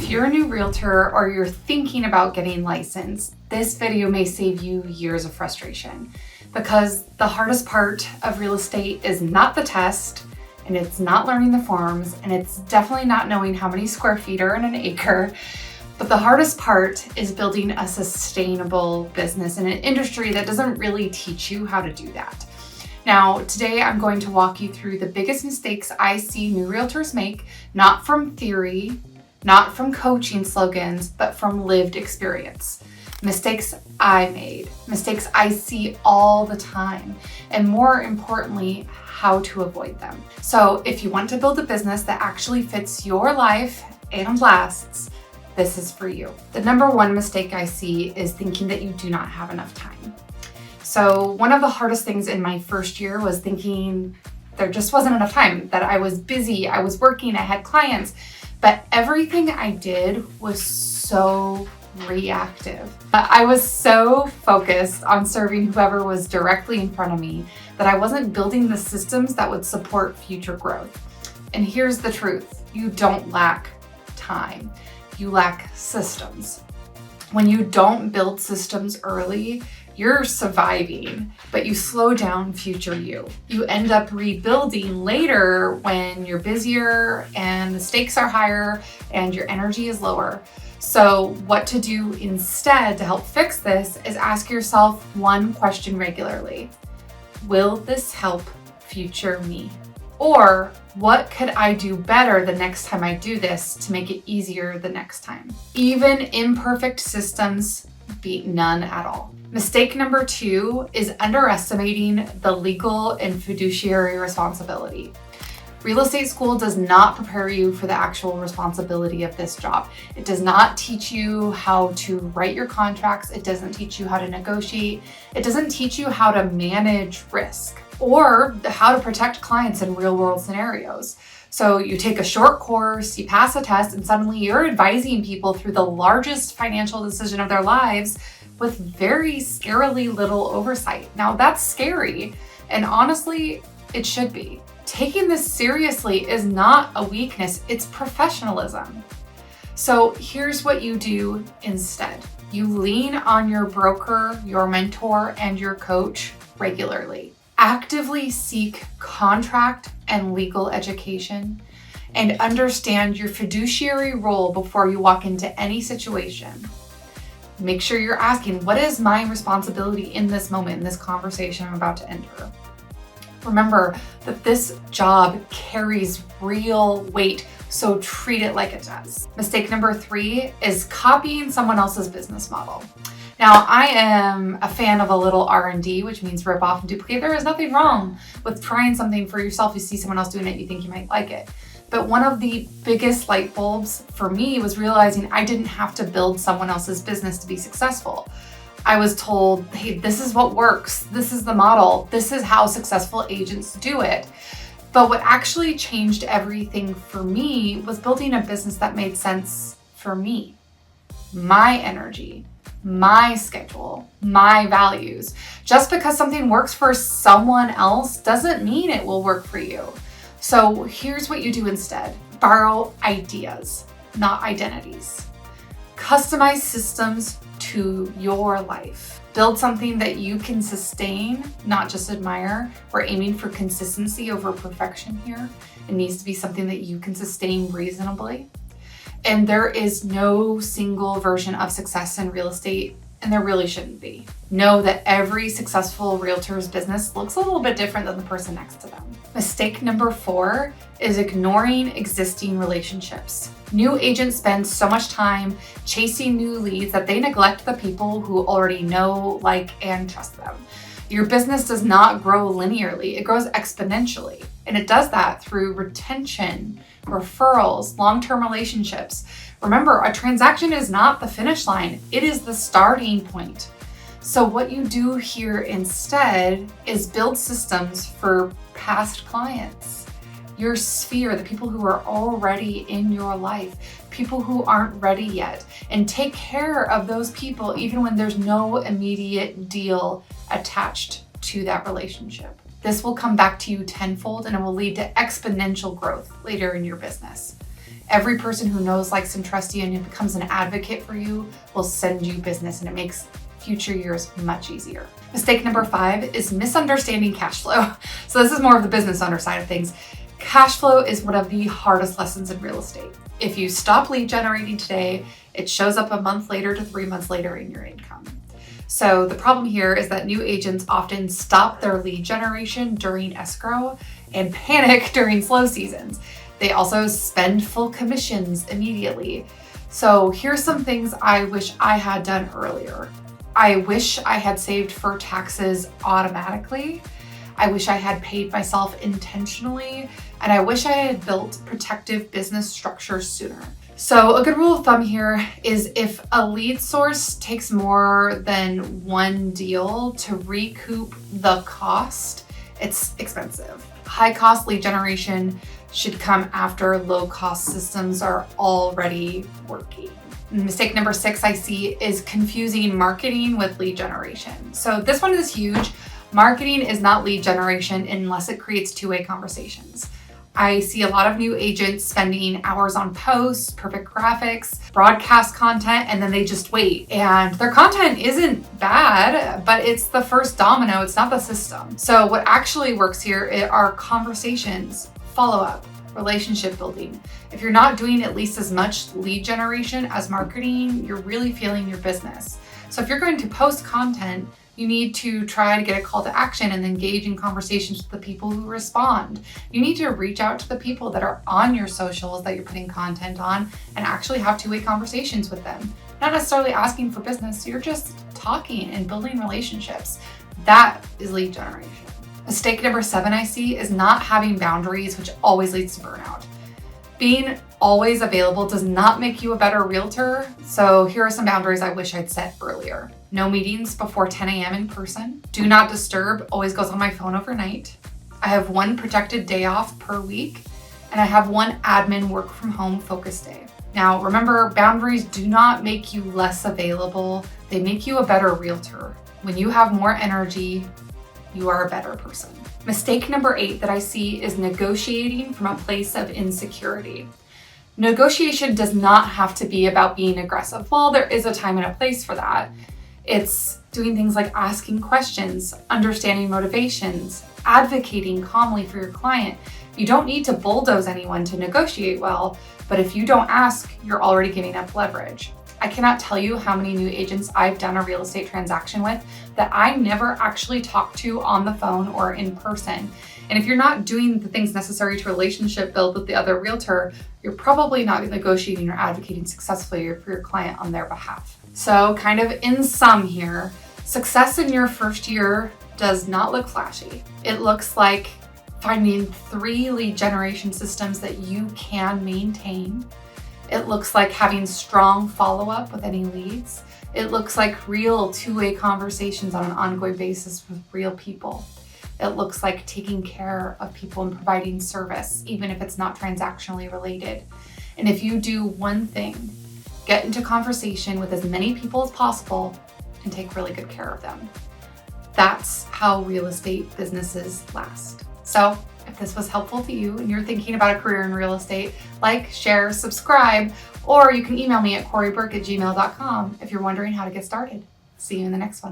If you're a new realtor or you're thinking about getting licensed, this video may save you years of frustration, because the hardest part of real estate is not the test, and it's not learning the forms, and it's definitely not knowing how many square feet are in an acre. But the hardest part is building a sustainable business in an industry that doesn't really teach you how to do that. Now, today I'm going to walk you through the biggest mistakes I see new realtors make, not from theory, not from coaching slogans, but from lived experience. Mistakes I made, mistakes I see all the time, and more importantly, how to avoid them. So if you want to build a business that actually fits your life and lasts, this is for you. The number one mistake I see is thinking that you do not have enough time. So one of the hardest things in my first year was thinking there just wasn't enough time, that I was busy, I was working, I had clients, but everything I did was so reactive. I was so focused on serving whoever was directly in front of me that I wasn't building the systems that would support future growth. And here's the truth: you don't lack time, you lack systems. When you don't build systems early, you're surviving, but you slow down future you. You end up rebuilding later when you're busier and the stakes are higher and your energy is lower. So what to do instead to help fix this is ask yourself one question regularly: will this help future me? Or what could I do better the next time I do this to make it easier the next time? Even imperfect systems beat none at all. Mistake number 2 is underestimating the legal and fiduciary responsibility. Real estate school does not prepare you for the actual responsibility of this job. It does not teach you how to write your contracts. It doesn't teach you how to negotiate. It doesn't teach you how to manage risk or how to protect clients in real world scenarios. So you take a short course, you pass a test, and suddenly you're advising people through the largest financial decision of their lives with very scarily little oversight. Now that's scary, and honestly, it should be. Taking this seriously is not a weakness, it's professionalism. So here's what you do instead. You lean on your broker, your mentor, and your coach regularly. Actively seek contract and legal education, and understand your fiduciary role before you walk into any situation. Make sure you're asking, what is my responsibility in this moment, in this conversation I'm about to enter? Remember that this job carries real weight, so treat it like it does. Mistake number 3 is copying someone else's business model. Now, I am a fan of a little R&D, which means rip off and duplicate. There is nothing wrong with trying something for yourself. You see someone else doing it, you think you might like it. But one of the biggest light bulbs for me was realizing I didn't have to build someone else's business to be successful. I was told, hey, this is what works. This is the model. This is how successful agents do it. But what actually changed everything for me was building a business that made sense for me, my energy, my schedule, my values. Just because something works for someone else doesn't mean it will work for you. So here's what you do instead. Borrow ideas, not identities. Customize systems to your life. Build something that you can sustain, not just admire. We're aiming for consistency over perfection here. It needs to be something that you can sustain reasonably. And there is no single version of success in real estate, and there really shouldn't be. Know that every successful realtor's business looks a little bit different than the person next to them. Mistake number 4 is ignoring existing relationships. New agents spend so much time chasing new leads that they neglect the people who already know, like, and trust them. Your business does not grow linearly, it grows exponentially. And it does that through retention, referrals, long-term relationships. Remember, a transaction is not the finish line, it is the starting point. So what you do here instead is build systems for past clients, your sphere, the people who are already in your life, people who aren't ready yet, and take care of those people even when there's no immediate deal attached to that relationship. This will come back to you tenfold, and it will lead to exponential growth later in your business. Every person who knows, likes, and trusts you and who becomes an advocate for you will send you business, and it makes future years much easier. Mistake number 5 is misunderstanding cash flow. So this is more of the business owner side of things. Cash flow is one of the hardest lessons in real estate. If you stop lead generating today, it shows up a month later to 3 months later in your income. So the problem here is that new agents often stop their lead generation during escrow and panic during slow seasons. They also spend full commissions immediately. So here's some things I wish I had done earlier. I wish I had saved for taxes automatically. I wish I had paid myself intentionally, and I wish I had built protective business structures sooner. So a good rule of thumb here is if a lead source takes more than one deal to recoup the cost, it's expensive. High cost lead generation should come after low cost systems are already working. Mistake number 6 I see is confusing marketing with lead generation. So this one is huge. Marketing is not lead generation unless it creates two-way conversations. I see a lot of new agents spending hours on posts, perfect graphics, broadcast content, and then they just wait. And their content isn't bad, but it's the first domino, it's not the system. So what actually works here are conversations, follow-up, relationship building. If you're not doing at least as much lead generation as marketing, you're really failing your business. So if you're going to post content, you need to try to get a call to action and engage in conversations with the people who respond. You need to reach out to the people that are on your socials that you're putting content on and actually have two-way conversations with them. Not necessarily asking for business, you're just talking and building relationships. That is lead generation. Mistake number 7 I see is not having boundaries, which always leads to burnout. Being always available does not make you a better realtor. So here are some boundaries I wish I'd set earlier. No meetings before 10 a.m. in person. Do not disturb always goes on my phone overnight. I have 1 protected day off per week, and I have 1 admin work from home focus day. Now remember, boundaries do not make you less available. They make you a better realtor. When you have more energy, you are a better person. Mistake number 8 that I see is negotiating from a place of insecurity. Negotiation does not have to be about being aggressive. Well, there is a time and a place for that. It's doing things like asking questions, understanding motivations, advocating calmly for your client. You don't need to bulldoze anyone to negotiate well, but if you don't ask, you're already giving up leverage. I cannot tell you how many new agents I've done a real estate transaction with that I never actually talked to on the phone or in person. And if you're not doing the things necessary to relationship build with the other realtor, you're probably not negotiating or advocating successfully for your client on their behalf. So kind of in sum here, success in your first year does not look flashy. It looks like finding 3 lead generation systems that you can maintain. It looks like having strong follow-up with any leads. It looks like real two-way conversations on an ongoing basis with real people. It looks like taking care of people and providing service, even if it's not transactionally related. And if you do one thing, get into conversation with as many people as possible and take really good care of them. That's how real estate businesses last. So if this was helpful to you and you're thinking about a career in real estate, like, share, subscribe, or you can email me at corieburck@gmail.com if you're wondering how to get started. See you in the next one.